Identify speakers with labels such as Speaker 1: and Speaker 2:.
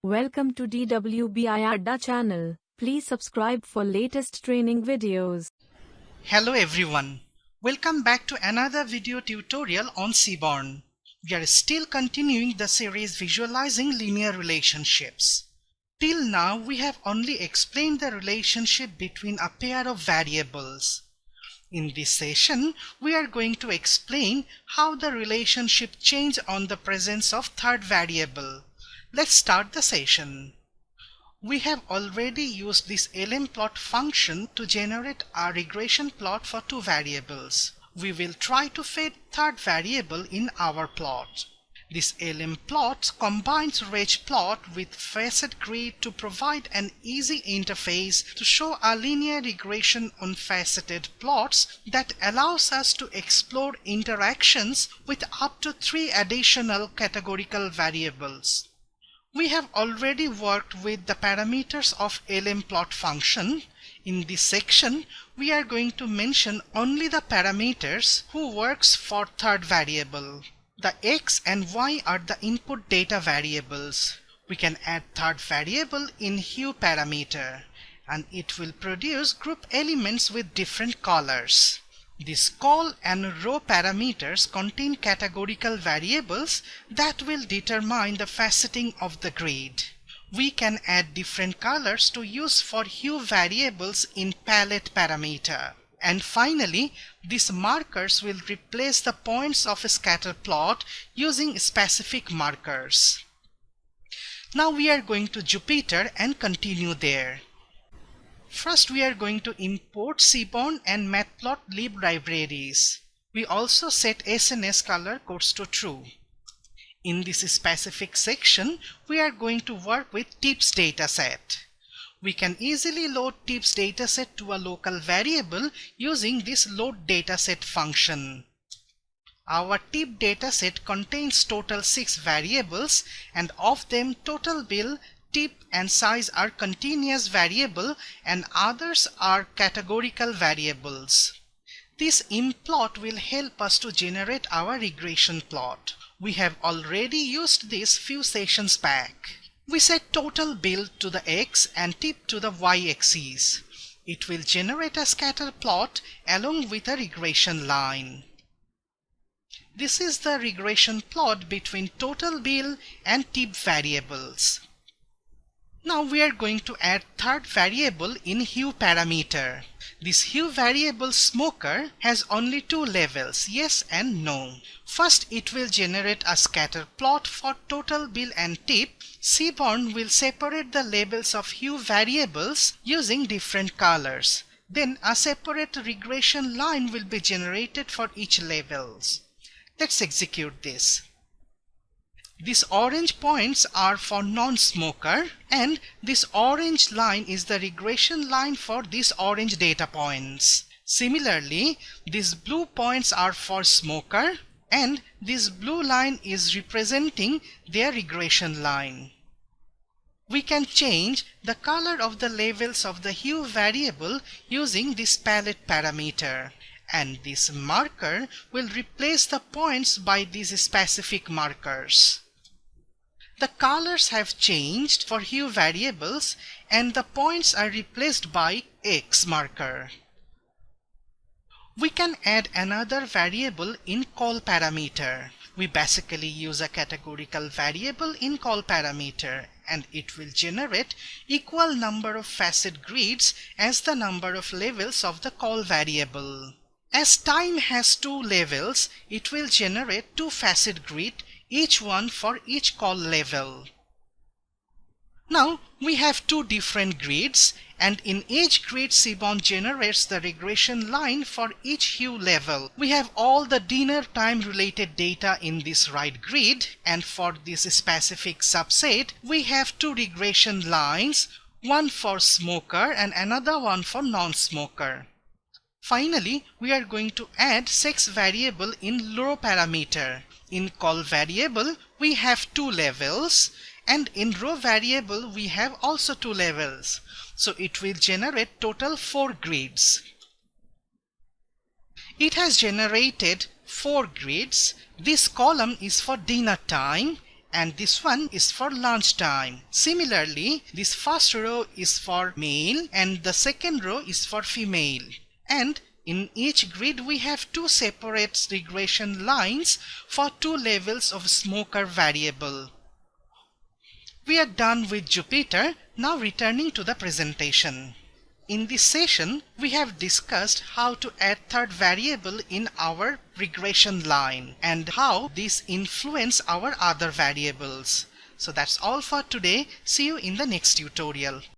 Speaker 1: Welcome to DWBI Adda channel. Please subscribe for latest training videos.
Speaker 2: Hello everyone. Welcome back to another video tutorial on Seaborn. We are still continuing the series Visualizing Linear Relationships. Till now we have only explained the relationship between a pair of variables. In this session, we are going to explain how the relationship changes on the presence of third variable. Let's start the session. We have already used this lmplot function to generate a regression plot for two variables. We will try to fit third variable in our plot. This lmplot combines regplot with facet grid to provide an easy interface to show a linear regression on faceted plots that allows us to explore interactions with up to 3 additional categorical variables. We have already worked with the parameters of lmplot function. In this section, we are going to mention only the parameters who works for third variable. The x and y are the input data variables. We can add third variable in hue parameter, and it will produce group elements with different colors. These col and row parameters contain categorical variables that will determine the faceting of the grid. We can add different colors to use for hue variables in palette parameter. And finally, these markers will replace the points of a scatter plot using specific markers. Now we are going to Jupyter and continue there. First, we are going to import Seaborn and Matplotlib libraries. We also set SNS color codes to true. In this specific section, we are going to work with tips dataset. We can easily load tips dataset to a local variable using this load dataset function. Our tip dataset contains total 6 variables, and of them total bill, tip and size are continuous variable and others are categorical variables. This implot will help us to generate our regression plot. We have already used this few sessions back. We set total bill to the x and tip to the y-axis. It will generate a scatter plot along with a regression line. This is the regression plot between total bill and tip variables. Now we are going to add third variable in hue parameter. This hue variable smoker has only 2 levels, yes and no. First, it will generate a scatter plot for total bill and tip. Seaborn will separate the labels of hue variables using different colors. Then a separate regression line will be generated for each levels. Let's execute this. These orange points are for non-smoker, and this orange line is the regression line for these orange data points. Similarly, these blue points are for smoker, and this blue line is representing their regression line. We can change the color of the labels of the hue variable using this palette parameter, and this marker will replace the points by these specific markers. The colors have changed for hue variables and the points are replaced by X marker. We can add another variable in col parameter. We basically use a categorical variable in col parameter, and it will generate equal number of facet grids as the number of levels of the col variable. As time has 2 levels, it will generate 2 facet grid, each one for each col level. Now we have 2 different grids, and in each grid Seaborn generates the regression line for each hue level. We have all the dinner time related data in this right grid, and for this specific subset we have 2 regression lines, one for smoker and another one for non-smoker. Finally, we are going to add sex variable in row parameter. In col variable, we have 2 levels, and in row variable, we have also 2 levels. So it will generate total 4 grids. It has generated 4 grids. This column is for dinner time, and this one is for lunchtime. Similarly, this first row is for male and the second row is for female. And in each grid we have two separate regression lines for two levels of smoker variable. We are done with Jupyter, now returning to the presentation. In this session, we have discussed how to add third variable in our regression line and how this influence our other variables. So that's all for today. See you in the next tutorial.